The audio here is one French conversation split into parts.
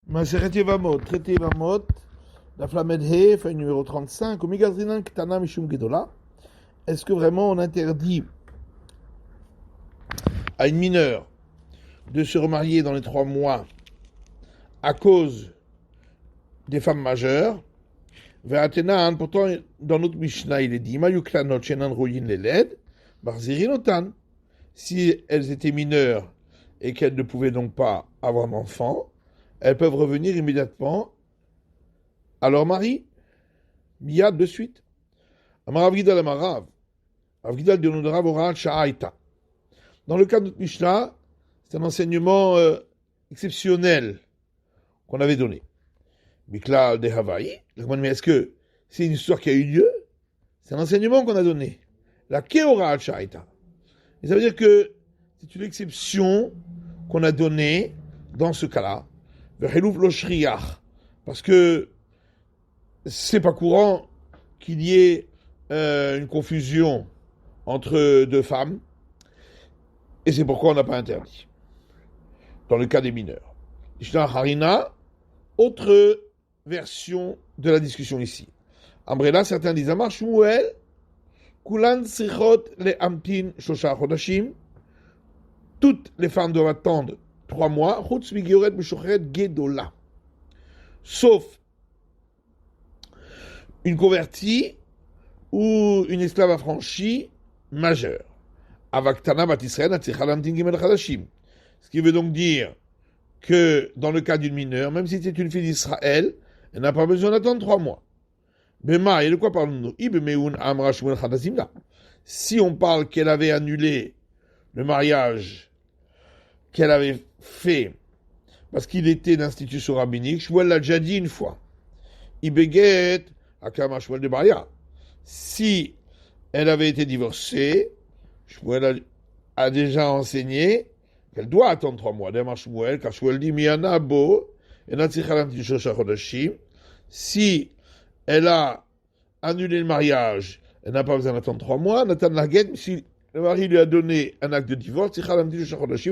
Maseret Yevamot, traité Yevamot, la Flamed He, feuille numéro 35, au Migazrinan Ktana Mishum Gedola. Est-ce que vraiment on interdit à une mineure de se remarier dans les 3 mois à cause des femmes majeures? Ve'atenan, pourtant, dans notre Mishnah, il est dit, Mayuklanot shenan royin leled, barzirinotan. Si elles étaient mineures et qu'elles ne pouvaient donc pas avoir d'enfants, elles peuvent revenir immédiatement à leur mari, miyad de suite. Amarav Gidal Amarav, Avgidal de Nodrav Oral Sha'aita. Dans le cas de notre Mishnah, c'est un enseignement exceptionnel qu'on avait donné. Mikla de Havaï, mais est-ce que c'est une histoire qui a eu lieu? C'est un enseignement qu'on a donné. La Keora Sha'aita. Et ça veut dire que c'est une exception qu'on a donnée dans ce cas-là. Parce que c'est pas courant qu'il y ait une confusion entre deux femmes, et c'est pourquoi on n'a pas interdit. Dans le cas des mineurs. Ishna Harina, autre version de la discussion ici. Ambrela, certains disent Amar Shmuel, Kulan Sichot le Amtin Shosha Chodashim, toutes les femmes doivent attendre 3 mois, sauf une convertie ou une esclave affranchie majeure. Ce qui veut donc dire que dans le cas d'une mineure, même si c'est une fille d'Israël, elle n'a pas besoin d'attendre 3 mois. Bema, et de quoi parlons-nous? Si on parle qu'elle avait annulé le mariage qu'elle avait fait parce qu'il était d'institution rabbinique, Shmuel l'a déjà dit une fois. Ibeget akama Shmuel de Baria. Si elle avait été divorcée, Shmuel a déjà enseigné qu'elle doit attendre 3 mois. D'ailleurs, Shmuel, car Shmuel dit Miana bo, si elle a annulé le mariage, elle n'a pas besoin d'attendre 3 mois. Nathan Laget, si le mari lui a donné un acte de divorce, il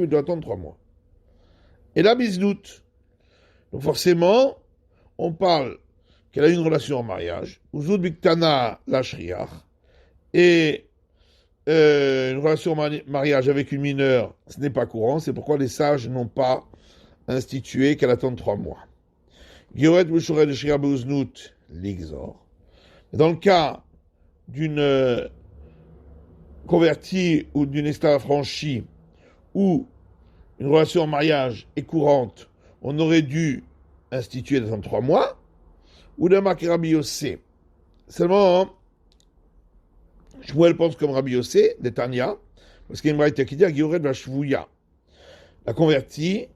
doit attendre 3 mois. Et la bisdoute. Donc forcément, on parle qu'elle a eu une relation en mariage, Uzoud Biktana la Shriach, et une relation en mariage avec une mineure, ce n'est pas courant, c'est pourquoi les sages n'ont pas institué qu'elle attende 3 mois. Gioret Bouchouret de Shriach Bouznut, l'Ixor. Dans le cas d'une convertie ou d'une esclave affranchie, où une relation en mariage est courante, on aurait dû instituer dans 3 mois, ou d'un marqué Rabbi Yossé. Seulement, Shmuel pense comme Rabbi Yossé, de Tanya, parce qu'il y a une braïta qui dit à Gioret de la Shvouya, la convertie,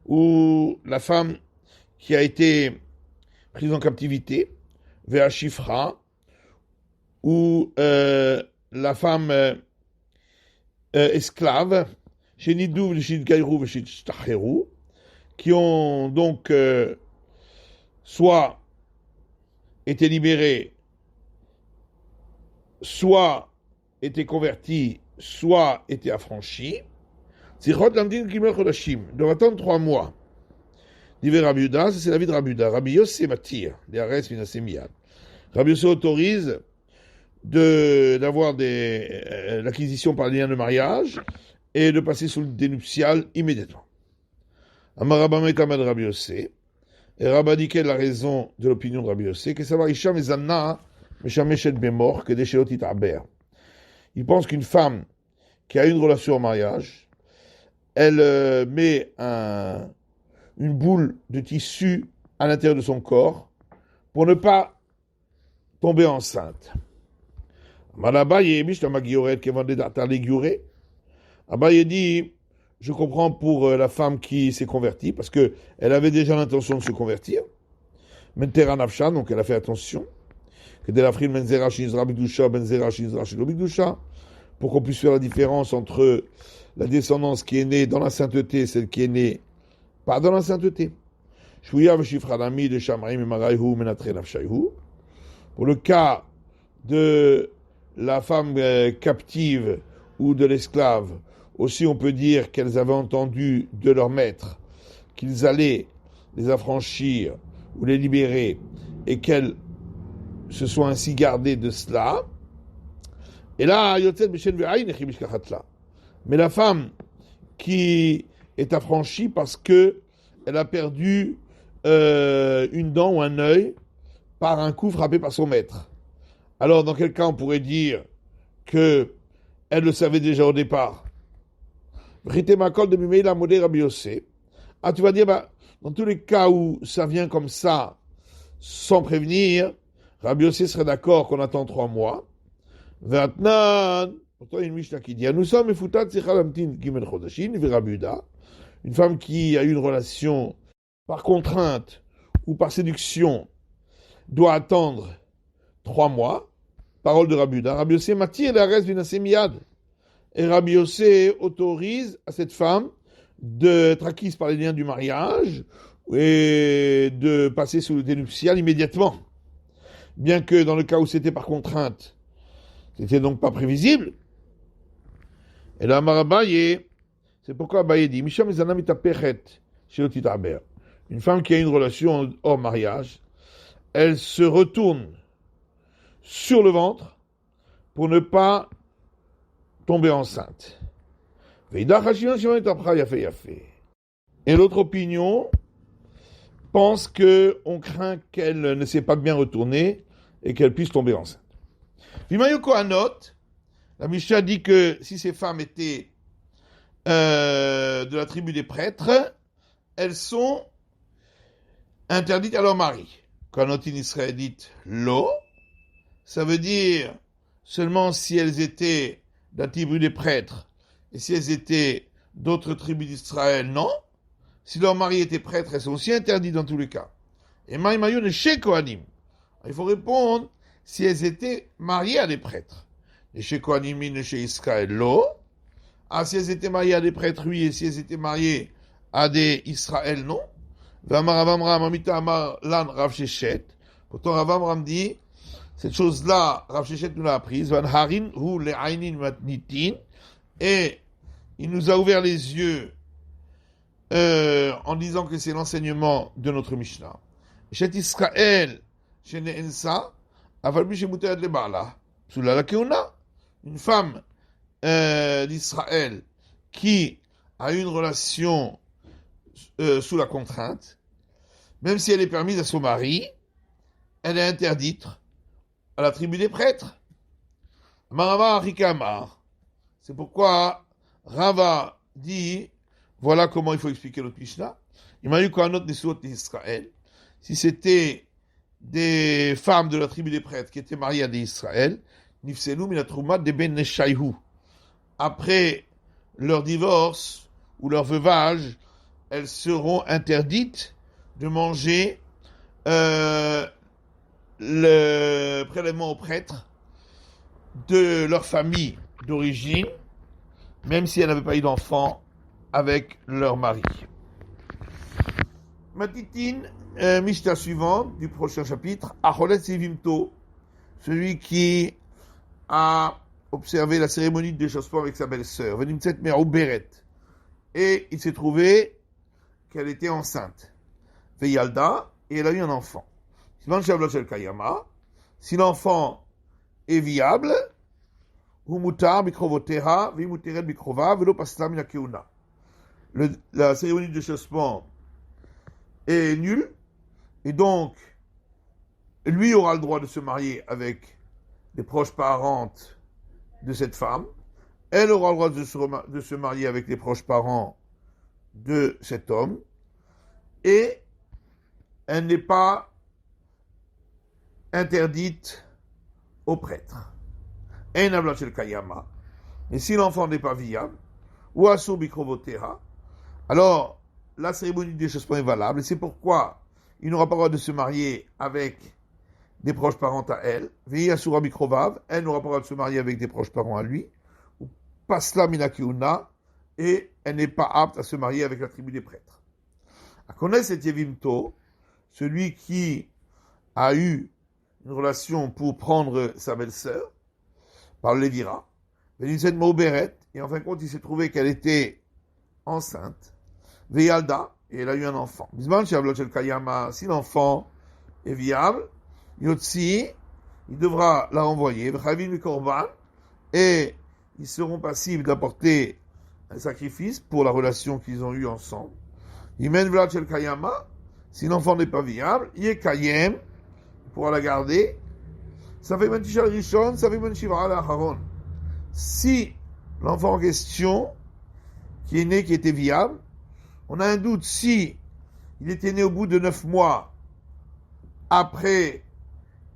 ou la femme qui a été prise en captivité, vers Shifra, ou la femme esclave, chez Nidou, chez Gaïrou, chez Shtacherou, qui ont donc soit été libérés, soit été convertis, soit été affranchis. Zichot Lamdin Gimel Chodashim, doivent attendre 3 mois. Diver Rabbi Yuda, c'est l'avis de Rabbi Yuda. Rabbi Yossé Matir, les Ares Minasemiyad. Rabbi Yossé autorise d'avoir l'acquisition par lien de mariage et de passer sous le dénuptial immédiatement. Amarabama est Ahmed Rabbi Yossé, et Rabba dit quelle est la raison de l'opinion de Rabbi Yossé, que ça va Isha Mezanna, Meshameshet Bemor, que des Sheot Itaber. Il pense qu'une femme qui a une relation en mariage, elle met une boule de tissu à l'intérieur de son corps pour ne pas tomber enceinte. Malabaye, Mishtamagiyoret, qui vendait d'Artale Gyuré. Abaye dit, je comprends pour la femme qui s'est convertie, parce qu'elle avait déjà l'intention de se convertir. Mentera Nafsha, donc elle a fait attention. Que de la frime Menzera Shinzra Bigdusha, Benzera Shinzra Shilo Bigdusha, pour qu'on puisse faire la différence entre la descendance qui est née dans la sainteté et celle qui est née pas dans la sainteté. Shouya Veshifradami de Shamraim et Maraihu Menatre Nafshaihu. Pour le cas de la femme captive ou de l'esclave, aussi on peut dire qu'elles avaient entendu de leur maître qu'ils allaient les affranchir ou les libérer et qu'elle se soit ainsi gardée de cela. Et là, mais la femme qui est affranchie parce que elle a perdu une dent ou un œil par un coup frappé par son maître. Alors, dans quel cas on pourrait dire que elle le savait déjà au départ? Ah, tu vas dire, dans tous les cas où ça vient comme ça, sans prévenir, Rabbi Yossé serait d'accord qu'on attend 3 mois. Pourtant, il y a une Mishnah qui dit, nous sommes une femme qui a eu une relation par contrainte ou par séduction doit attendre 3 mois. Parole de Rabbi Uda. Rabbi Yossé m'attire la reste d'une assémiade. Et Rabbi Yossé autorise à cette femme d'être acquise par les liens du mariage et de passer sous le dénuptial immédiatement. Bien que dans le cas où c'était par contrainte, c'était donc pas prévisible. Et là, Marabaye, c'est pourquoi Abaye dit, Misham Zanamita Pechet, Shiotitaber. Une femme qui a une relation hors mariage, elle se retourne sur le ventre pour ne pas tomber enceinte. Et l'autre opinion pense qu'on craint qu'elle ne s'est pas bien retournée et qu'elle puisse tomber enceinte. Vimayoko Anot, la Mishnah dit que si ces femmes étaient de la tribu des prêtres, elles sont interdites à leur mari. Kanot in Israël dit lo, ça veut dire seulement si elles étaient de la tribu des prêtres et si elles étaient d'autres tribus d'Israël, non. Si leur mari était prêtre, elles sont aussi interdites dans tous les cas. Et Maïmayo ne chez Kohanim. Il faut répondre si elles étaient mariées à des prêtres. Et chez Kohanim, ne chez Israël, lo. Ah, si elles étaient mariées à des prêtres, oui, et si elles étaient mariées à des Israël, non. Pourtant, Rav Amram dit, cette chose-là, Rav Shechet nous l'a apprise, et il nous a ouvert les yeux en disant que c'est l'enseignement de notre Mishnah. Chet Israël, chez Neensa, avalbi chez Muteret le Bala, sous la Keuna, une femme d'Israël qui a eu une relation sous la contrainte, même si elle est permise à son mari, elle est interdite à la tribu des prêtres. Marava Rikamar. C'est pourquoi Rava dit, voilà comment il faut expliquer notre Mishnah. Il m'a eu qu'un autre Nesuot d'Israël. Si c'était des femmes de la tribu des prêtres qui étaient mariées à des Israël, Nifselu minatrouma de ben Neshayhu. Après leur divorce ou leur veuvage, elles seront interdites de manger le prélèvement aux prêtres de leur famille d'origine, même si elles n'avaient pas eu d'enfants avec leur mari. Matitine, Mishnah suivante du prochain chapitre, Acholet Sivimto, celui qui a observé la cérémonie de déchaussement avec sa belle-sœur, Venimtset Me'ou Beret, et il s'est trouvé qu'elle était enceinte. Veyalda, et elle a eu un enfant. Si l'enfant est viable, la cérémonie de déchaussement est nulle, et donc lui aura le droit de se marier avec les proches parentes de cette femme, elle aura le droit de se marier avec les proches parents de cet homme, et elle n'est pas interdite aux prêtres. Et si l'enfant n'est pas viable, ou asur bikrovotera, alors la cérémonie de déchaussement est valable, et c'est pourquoi il n'aura pas le droit de se marier avec des proches parents à elle, veille asura bikrovav, elle n'aura pas le droit de se marier avec des proches parents à lui, ou pasla minakiuna, et elle n'est pas apte à se marier avec la tribu des prêtres. À connaître cet Yevimto, celui qui a eu une relation pour prendre sa belle-sœur, par le Lévira, et en fin de compte, il s'est trouvé qu'elle était enceinte, Veyalda, et elle a eu un enfant. Bisman Shavlot Shel Kayama, si l'enfant est viable, Yotzi, il devra la renvoyer, V'chavim le Korban, et ils seront passifs d'apporter un sacrifice pour la relation qu'ils ont eue ensemble. Imen Vlad Shel Kayama, si l'enfant n'est pas viable, il est Kayem, il pourra la garder. Ça fait Mentishal Rishon, ça fait Mentishivara Haron. Si l'enfant en question, qui est né, qui était viable, on a un doute si il était né au bout de 9 mois après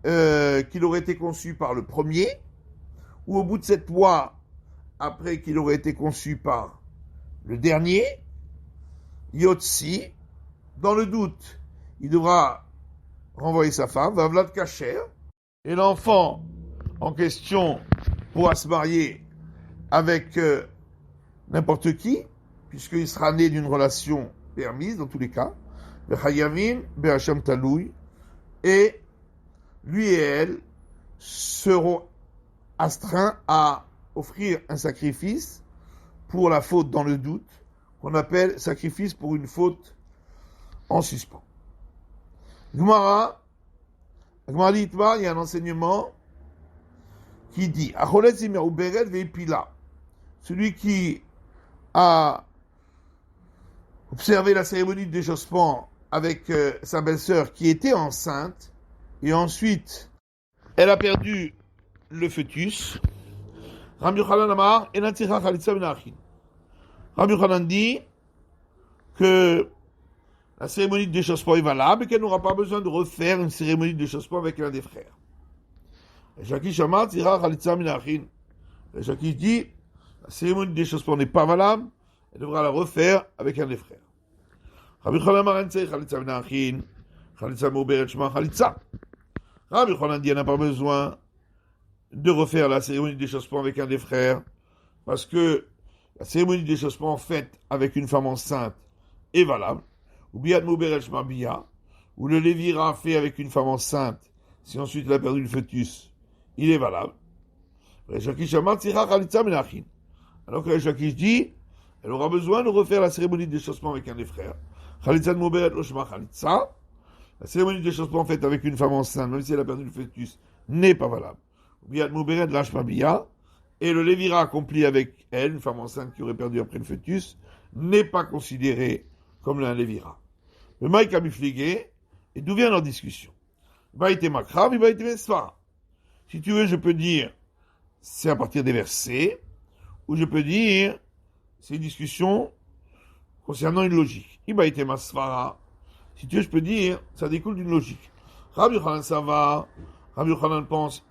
qu'il aurait été conçu par le premier, ou au bout de 7 mois après qu'il aurait été conçu par le dernier, Yotzi, dans le doute, il devra renvoyer sa femme, va Vlad Kacher, et l'enfant en question pourra se marier avec n'importe qui, puisqu'il sera né d'une relation permise dans tous les cas, Bechayavim, Behacham Taloui, et lui et elle seront astreints à offrir un sacrifice pour la faute dans le doute, qu'on appelle sacrifice pour une faute en suspens. Gemara dit, il y a un enseignement qui dit, celui qui a observé la cérémonie de déchaussement avec sa belle-sœur qui était enceinte, et ensuite elle a perdu le fœtus, Rabbi Yochanan Amar, Rabbi Yochanan dit que la cérémonie de déchaussement est valable et qu'elle n'aura pas besoin de refaire une cérémonie de déchaussement avec l'un des frères. Shakish Amar, Tira Khalitsa Minachin. Shakish dit, la cérémonie de déchaussement n'est pas valable, elle devra la refaire avec un des frères. Rabbi Yochanan Amar, Khalitsa Minachin, Khalitsa Mouberet Shma Khalitsa. Rabbi Yochanan dit, elle n'a pas besoin de refaire la cérémonie de déchaussement avec un des frères, parce que la cérémonie de déchaussement faite avec une femme enceinte est valable, ou Biat Mouberet Shma Bia, ou le Lévira fait avec une femme enceinte, si ensuite elle a perdu le fœtus, il est valable. Alors que Shakish dit, elle aura besoin de refaire la cérémonie de déchaussement avec un des frères. La cérémonie de déchaussement faite avec une femme enceinte, même si elle a perdu le fœtus, n'est pas valable. Et le Lévira accompli avec elle, une femme enceinte qui aurait perdu après le fœtus, n'est pas considéré comme un Lévira. Le Maïk a bifligué, et d'où vient leur discussion? Si tu veux, je peux dire, c'est à partir des versets, ou je peux dire, c'est une discussion concernant une logique. Si tu veux, je peux dire, ça découle d'une logique. Rabbi Yochanan Sava, Rabbi Yochanan pense,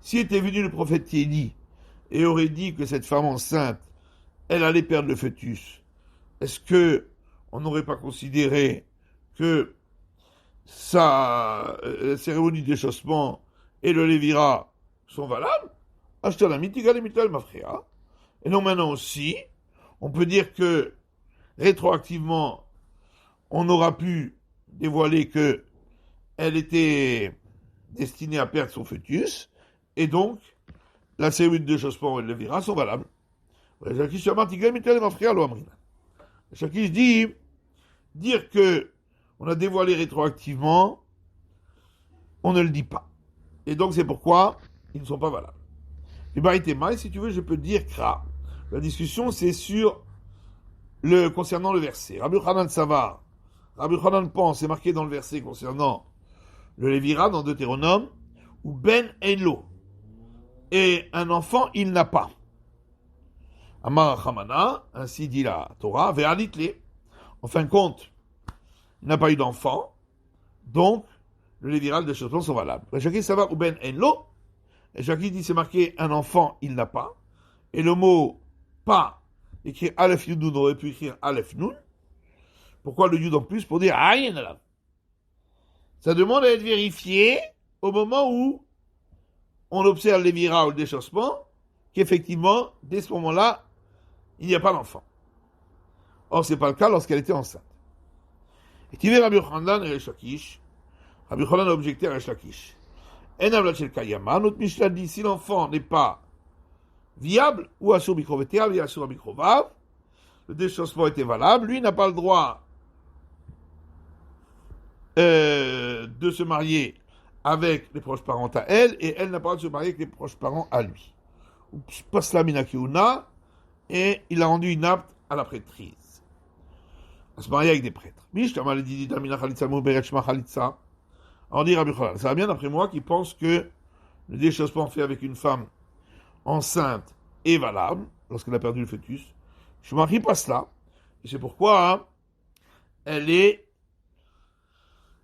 si était venu le prophète Yéli et aurait dit que cette femme enceinte, elle allait perdre le fœtus, est-ce que on n'aurait pas considéré que sa cérémonie de déchaussement et le Lévira sont valables? Et non, maintenant aussi, on peut dire que rétroactivement, on aura pu dévoiler que elle était destinée à perdre son fœtus, et donc la cérémonie de déchaussement et le Lévira sont valables. Shakish dit, dire que on a dévoilé rétroactivement, on ne le dit pas. Et donc c'est pourquoi ils ne sont pas valables. Et si tu veux, je peux dire Kra. La discussion, c'est sur concernant le verset. Rabbi Yochanan Savar, Rabbi Yochanan pense, c'est marqué dans le verset concernant le Lévira, dans Deutéronome, ou Ben Enlo. Et un enfant, il n'a pas. Amar Hamana, ainsi dit la Torah, Ve'alitle. En fin de compte, il n'a pas eu d'enfant, donc le Lévira, le déchaussement sont valables. Chacun savoir ou Ben Enlo, et chacun dit c'est marqué un enfant, il n'a pas, et le mot pas, écrit Aleph Yudun, aurait pu écrire Aleph Nun. Pourquoi le Yud en plus? Pour dire Ayin Alav. Ça demande à être vérifié au moment où on observe le Lévira ou le déchaussement, qu'effectivement, dès ce moment-là, il n'y a pas d'enfant. Or, ce n'est pas le cas lorsqu'elle était enceinte. Et tu veux Rabbi Yochanan et Resh Lakish. Rabbi Yochanan a objecté à Resh Lakish. En avlat shel kayama, notre Mishnah dit, si l'enfant n'est pas viable, ou Asur Mikrovetea, ou Asur Mikrovav. Le déchaussement était valable. Lui n'a pas le droit de se marier avec les proches parents à elle, et elle n'a pas le droit de se marier avec les proches parents à lui. Paslamina Kiuna, et il a rendu inapte à la prêtrise. À se marier avec des prêtres. On dit Rabbi Yochanan, ça va bien d'après moi qui pense que le déchaussement fait avec une femme enceinte est valable lorsqu'elle a perdu le fœtus. Je ne marie pas cela. Et c'est pourquoi elle est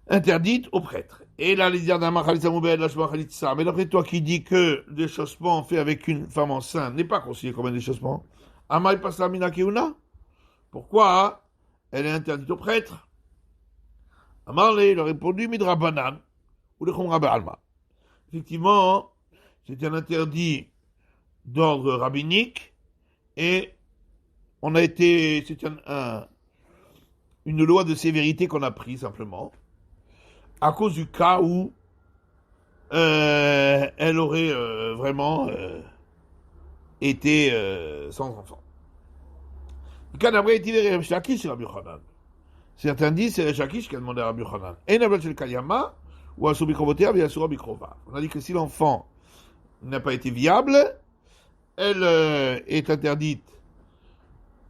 interdite aux prêtres. Et là, les dire mais d'après toi qui dis que le déchaussement fait avec une femme enceinte n'est pas considéré comme un déchaussement, Amai Paslamina Keuna, pourquoi elle est interdite aux prêtres? Amarle, il a répondu Midrabanan ou le Khomra Ba'alma. Effectivement, c'est un interdit d'ordre rabbinique et on a été, c'est une loi de sévérité qu'on a prise simplement à cause du cas où elle aurait vraiment été sans enfant. Certains disent c'est Resh Lakish qui a demandé à Rabbi Yochanan. On a dit que si l'enfant n'a pas été viable, elle est interdite.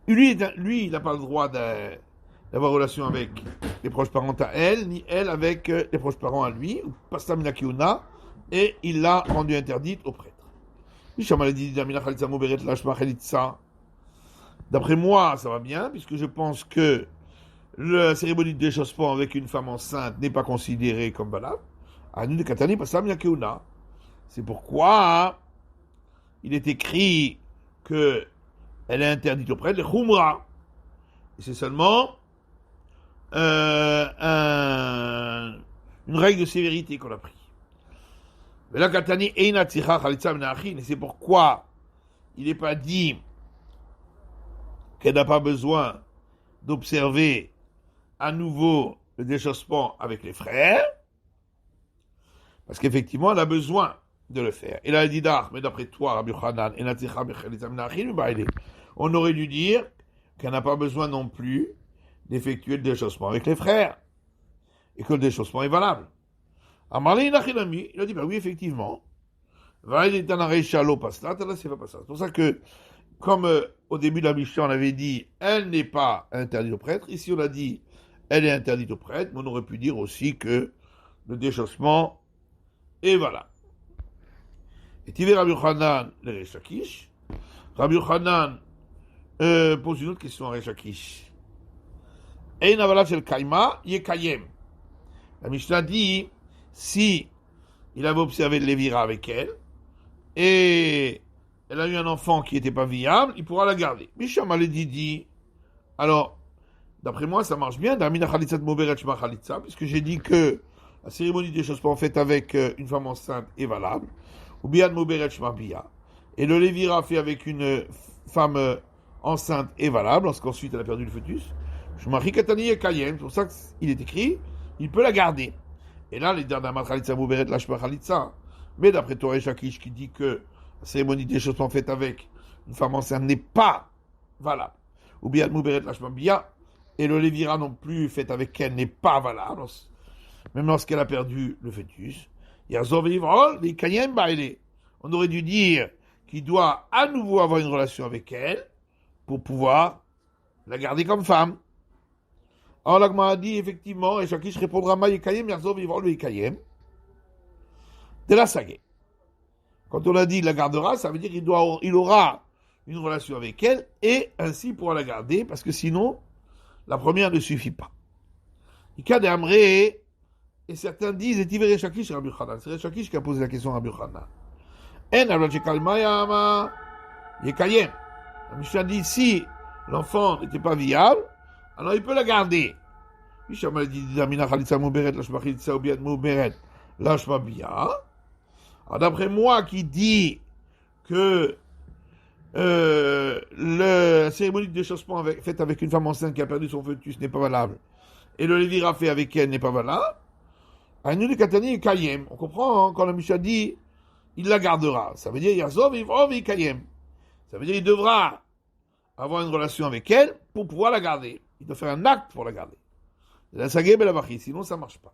Lui, il n'a pas le droit d'avoir relation avec les proches parents à elle, ni elle avec les proches parents à lui, et il l'a rendue interdite aux prêtres. D'après moi, ça va bien, puisque je pense que la cérémonie de déchaussement avec une femme enceinte n'est pas considérée comme valable. C'est pourquoi il est écrit que elle est interdite auprès de Khumra. Et c'est seulement une règle de sévérité qu'on a pris. Et c'est pourquoi il n'est pas dit qu'elle n'a pas besoin d'observer à nouveau le déchaussement avec les frères, parce qu'effectivement, elle a besoin de le faire. Et là, elle dit, mais d'après toi, Rabbi Yochanan, on aurait dû dire qu'elle n'a pas besoin non plus d'effectuer le déchaussement avec les frères, et que le déchaussement est valable. Il a dit, oui, effectivement. C'est pour ça que, comme au début de la Mishnah, on avait dit, elle n'est pas interdite aux prêtres. Ici, on a dit, elle est interdite aux prêtres, mais on aurait pu dire aussi que le déchaussement est valable. Et tu verras Rabbi Yochanan, le Resh Lakish. Rabbi Yochanan pose une autre question à Resh Lakish. Ein avala shel kaima yekayem. La Mishnah dit, si il avait observé le lévira avec elle, et elle a eu un enfant qui n'était pas viable, il pourra la garder. Mishnah Maledi dit, alors, d'après moi, ça marche bien, puisque j'ai dit que la cérémonie des déchaussement faite avec une femme enceinte est valable, ou bien et le lévira fait avec une femme enceinte est valable, lorsqu'ensuite elle a perdu le fœtus. Je marie Katani et Kayem, c'est pour ça qu'il est écrit, il peut la garder. Et là, les derniers Khalitsa Mouberet Lashma Khalitsa. Mais d'après Torah Shakish qui dit que la cérémonie des déchaussement faite avec une femme enceinte n'est pas valable, ou bien Mouberet Lashma Bia, et le lévira non plus fait avec elle n'est pas valable, même lorsqu'elle a perdu le fœtus. On aurait dû dire qu'il doit à nouveau avoir une relation avec elle pour pouvoir la garder comme femme. Alors l'Agma a dit effectivement, et Shakish répondra Ma Yekayem, Yarzov Yivol le Yekayem, de la Sagé. Quand on a dit il la gardera, ça veut dire qu'il aura une relation avec elle et ainsi il pourra la garder parce que sinon la première ne suffit pas. Ika de Amré, et certains disent, et Tivere Shakish Rabbi Yochanan. C'est Shakish qui a posé la question à Rabbi Yochanan. En Ablachekal Mayama Yekayem. La Mishnah dit, si l'enfant n'était pas viable, alors il peut la garder. Mishnah m'a dit, Damina Khalitsa Mouberet, Lashma Khalitsa Obiat Mouberet, Lashma Bia. Alors d'après moi qui dit que la cérémonie de déchaussement faite avec une femme enceinte qui a perdu son fœtus n'est pas valable, et le lévira fait avec elle n'est pas valable, Aïnou de Katani et Kayem. On comprend hein, quand la Mishnah dit il la gardera. Ça veut dire Yazov et Vrov et Kayem. Ça veut dire qu'il devra avoir une relation avec elle pour pouvoir la garder. Il doit faire un acte pour la garder. Sinon, ça ne marche pas.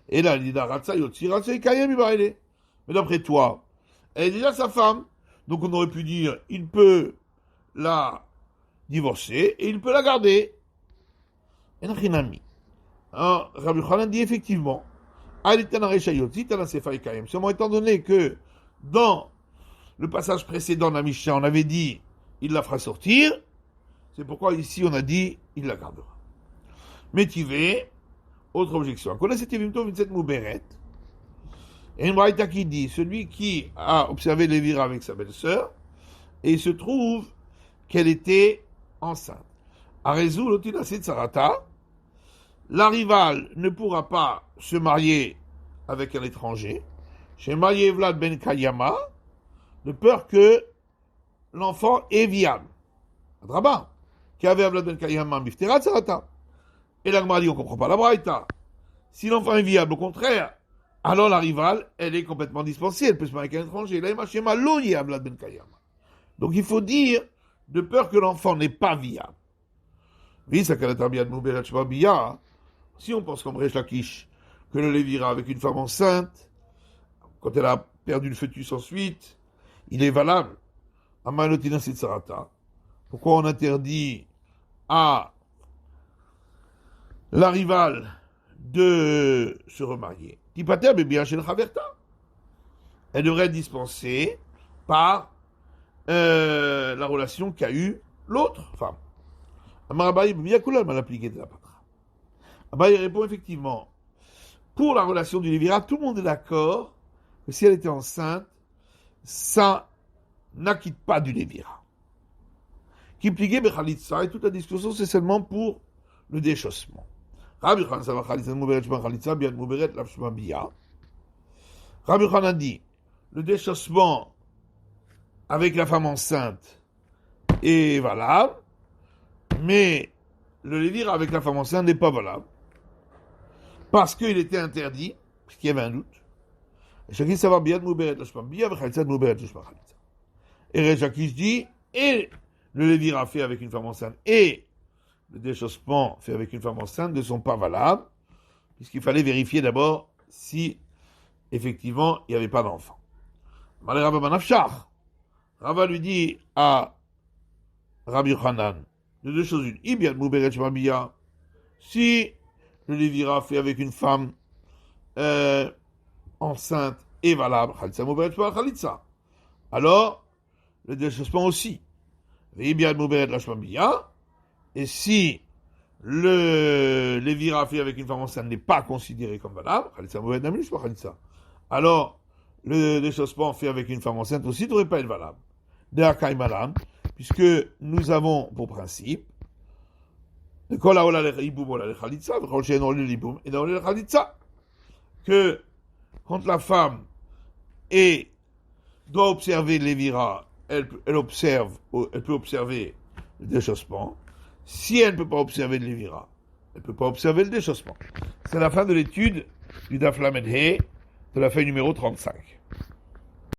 Et là, il dit, mais d'après toi, elle est déjà sa femme. Donc on aurait pu dire, il peut la divorcer et il peut la garder. Et alors, Rabbi Yochanan dit effectivement, seulement étant donné que dans le passage précédent de la Mishnah, on avait dit, il la fera sortir, c'est pourquoi ici on a dit, il la gardera. Métivé, autre objection. Et une braïta qui dit, celui qui a observé Lévira avec sa belle-sœur, et il se trouve qu'elle était enceinte. Arezu lotina sarata, la rivale ne pourra pas se marier avec un étranger. Chez marié Vlad ben Kayama, de peur que l'enfant est viable. Adraba, qui avait Vlad ben Kayama, miftera sarata. Et la Gemara dit, on ne comprend pas la braïta. Si l'enfant est viable, au contraire, alors la rivale, elle est complètement dispensée, elle peut se marier avec un étranger. Donc il faut dire, de peur que l'enfant n'est pas viable. Si on pense comme Resh Lakish, que le Lévira avec une femme enceinte, quand elle a perdu le fœtus ensuite, il est valable. Pourquoi on interdit à la rivale de se remarier? Elle devrait être dispensée par la relation qu'a eue l'autre femme. Abaye répond effectivement, pour la relation du Lévira, tout le monde est d'accord que si elle était enceinte, ça n'acquitte pas du Lévira. Qui pliquait Bechalitza, et toute la discussion, c'est seulement pour le déchaussement. Rabbi Yochanan dit, le déchaussement avec la femme enceinte est valable, mais le Lévira avec la femme enceinte n'est pas valable, parce qu'il était interdit, parce qu'il y avait un doute. Et Resh Lakish dit, et le Lévira fait avec une femme enceinte, et le déchaussement fait avec une femme enceinte ne sont pas valables, puisqu'il fallait vérifier d'abord si, effectivement, il n'y avait pas d'enfant. Rava lui dit à Rabbi Yochanan, de deux choses une. Si le Lévira fait avec une femme enceinte et valable, alors le déchaussement aussi. Et si le Lévira fait avec une femme enceinte n'est pas considéré comme valable, alors le déchaussement fait avec une femme enceinte aussi ne devrait pas être valable. Puisque nous avons pour principe que quand la femme doit observer Lévira, elle peut observer le déchaussement. Si elle ne peut pas observer le Lévira, elle ne peut pas observer le déchaussement. C'est la fin de l'étude du Daf Lamed He, de la feuille numéro 35.